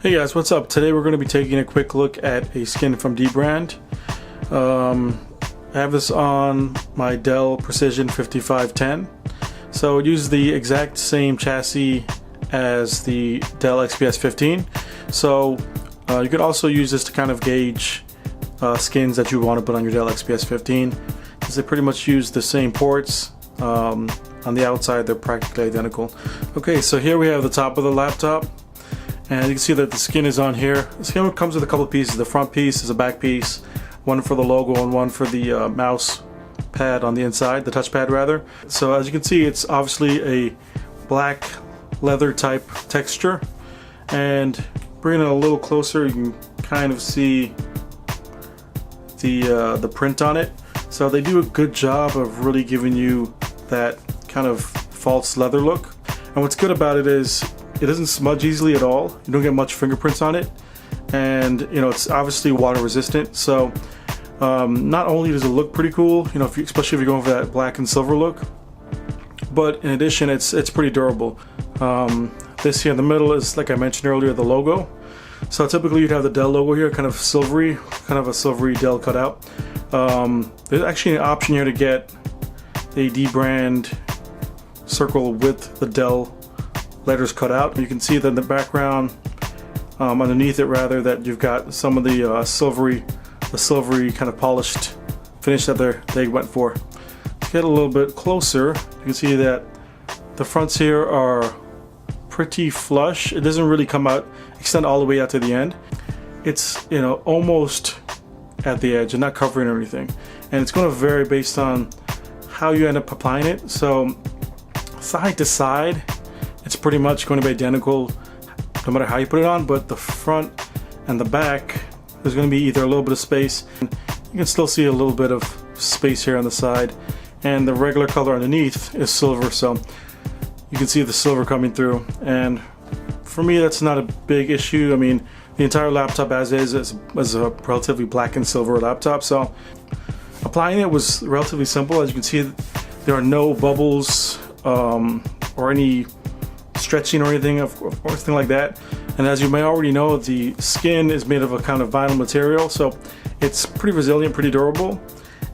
Hey guys, what's up? Today we're going to be taking a quick look at a skin from DBRAND. I have this on my Dell Precision 5510. So it uses the exact same chassis as the Dell XPS 15. So you could also use this to kind of gauge skins that you want to put on your Dell XPS 15, because they pretty much use the same ports. On the outside they're practically identical. Okay, so here we have the top of the laptop. And you can see that the skin is on here. The skin comes with a couple of pieces. The front piece is a back piece, one for the logo and one for the mouse pad on the inside, the touchpad rather. So as you can see, it's obviously a black leather type texture. And bringing it a little closer, you can kind of see the print on it. So they do a good job of really giving you that kind of false leather look. And what's good about it is it doesn't smudge easily at all. You don't get much fingerprints on it, and you know, it's obviously water resistant. So not only does it look pretty cool, you know, especially if you're going for that black and silver look, but in addition, it's pretty durable. This here in the middle is, like I mentioned earlier, the logo. So typically you'd have the Dell logo here, kind of silvery, kind of a silvery Dell cutout. There's actually an option here to get a DBRAND circle with the Dell letters cut out. You can see that in the background, underneath it rather, that you've got some of the silvery kind of polished finish that they went for. To get a little bit closer, you can see that the fronts here are pretty flush. It doesn't really extend all the way out to the end. It's, you know, almost at the edge and not covering everything. And it's going to vary based on how you end up applying it. So side to side, it's pretty much going to be identical no matter how you put it on, but the front and the back, there's going to be either a little bit of space. You can still see a little bit of space here on the side, and the regular color underneath is silver, so you can see the silver coming through. And for me, that's not a big issue. I mean, the entire laptop as is a relatively black and silver laptop, so applying it was relatively simple. As you can see, there are no bubbles or any stretching or anything like that. And as you may already know, the skin is made of a kind of vinyl material, so it's pretty resilient, pretty durable.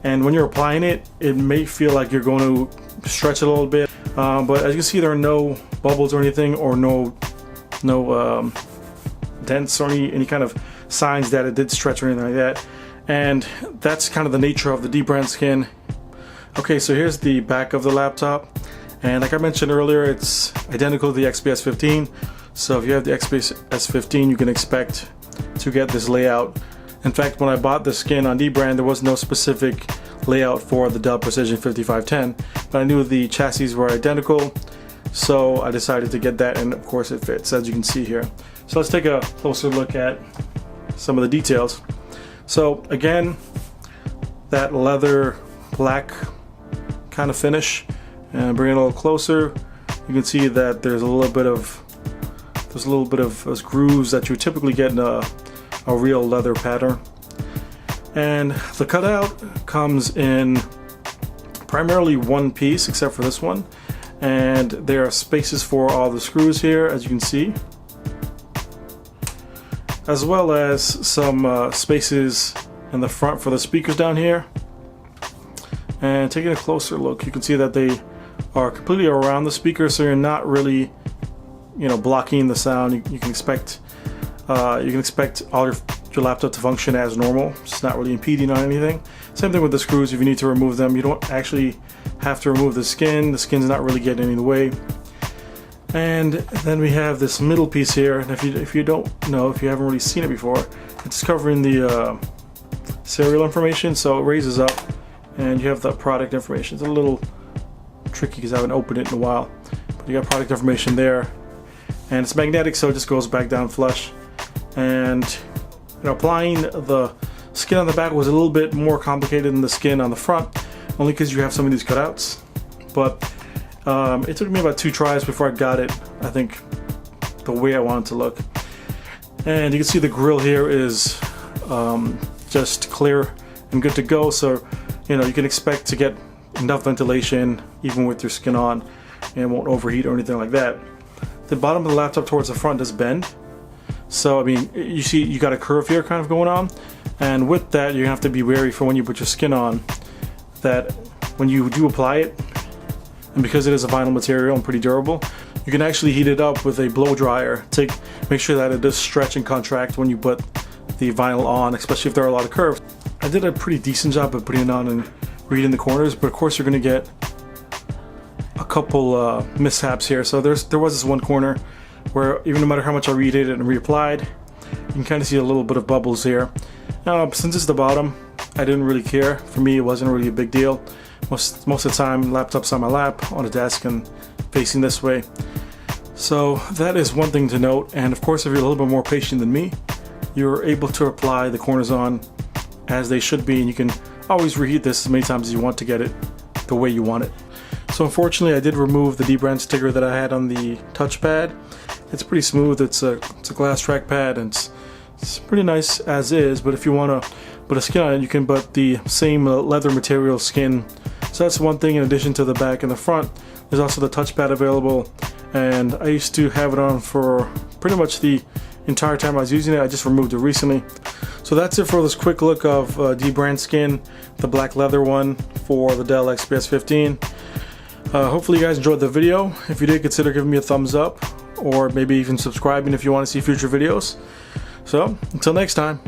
And when you're applying it, it may feel like you're going to stretch it a little bit, but as you can see, there are no bubbles or anything, or no dents or any kind of signs that it did stretch or anything like that. And that's kind of the nature of the DBRAND skin. Okay, so here's the back of the laptop. And like I mentioned earlier, it's identical to the XPS 15. So if you have the XPS 15, you can expect to get this layout. In fact, when I bought the skin on DBRAND, there was no specific layout for the Dell Precision 5510, but I knew the chassis were identical, so I decided to get that, and of course it fits, as you can see here. So let's take a closer look at some of the details. So again, that leather black kind of finish. And bring it a little closer, you can see that there's a little bit of those grooves that you typically get in a real leather pattern. And the cutout comes in primarily one piece, except for this one. And there are spaces for all the screws here, as you can see, as well as some spaces in the front for the speakers down here. And taking a closer look, you can see that they are completely around the speaker, so you're not really, you know, blocking the sound. You can expect all your laptop to function as normal. It's not really impeding on anything. Same thing with the screws. If you need to remove them, you don't actually have to remove the skin. The skin's not really getting in the way. And then we have this middle piece here. And if you don't know, if you haven't really seen it before, it's covering the serial information. So it raises up, and you have the product information. It's a little tricky because I haven't opened it in a while, but you got product information there, and it's magnetic, so it just goes back down flush. And you know, applying the skin on the back was a little bit more complicated than the skin on the front, only because you have some of these cutouts. But it took me about 2 tries before I got it, I think, the way I wanted to look. And you can see the grill here is just clear and good to go, so you know, you can expect to get enough ventilation even with your skin on, and it won't overheat or anything like that. The bottom of the laptop towards the front does bend, So I mean, you see you got a curve here kind of going on, and with that you have to be wary for when you put your skin on, that when you do apply it, and because it is a vinyl material and pretty durable, you can actually heat it up with a blow dryer to make sure that it does stretch and contract when you put the vinyl on, especially if there are a lot of curves. I did a pretty decent job of putting it on and reading the corners, but of course you're going to get a couple mishaps here. So there was this one corner where even no matter how much I redid it and reapplied, you can kind of see a little bit of bubbles here. Now, since it's the bottom, I didn't really care. For me, it wasn't really a big deal. Most of the time, laptop's on my lap, on a desk, and facing this way. So that is one thing to note. And of course, if you're a little bit more patient than me, you're able to apply the corners on as they should be, and you can always reheat this as many times as you want to get it the way you want it. So unfortunately, I did remove the DBRAND sticker that I had on the touchpad. It's pretty smooth. It's a glass trackpad, and it's pretty nice as is. But if you want to put a skin on it, you can put the same leather material skin. So that's one thing. In addition to the back and the front, there's also the touchpad available, and I used to have it on for pretty much the entire time I was using it. I just removed it recently. So that's it for this quick look of DBRAND skin, the black leather one for the Dell XPS 15. Hopefully you guys enjoyed the video. If you did, consider giving me a thumbs up, or maybe even subscribing if you want to see future videos. So until next time.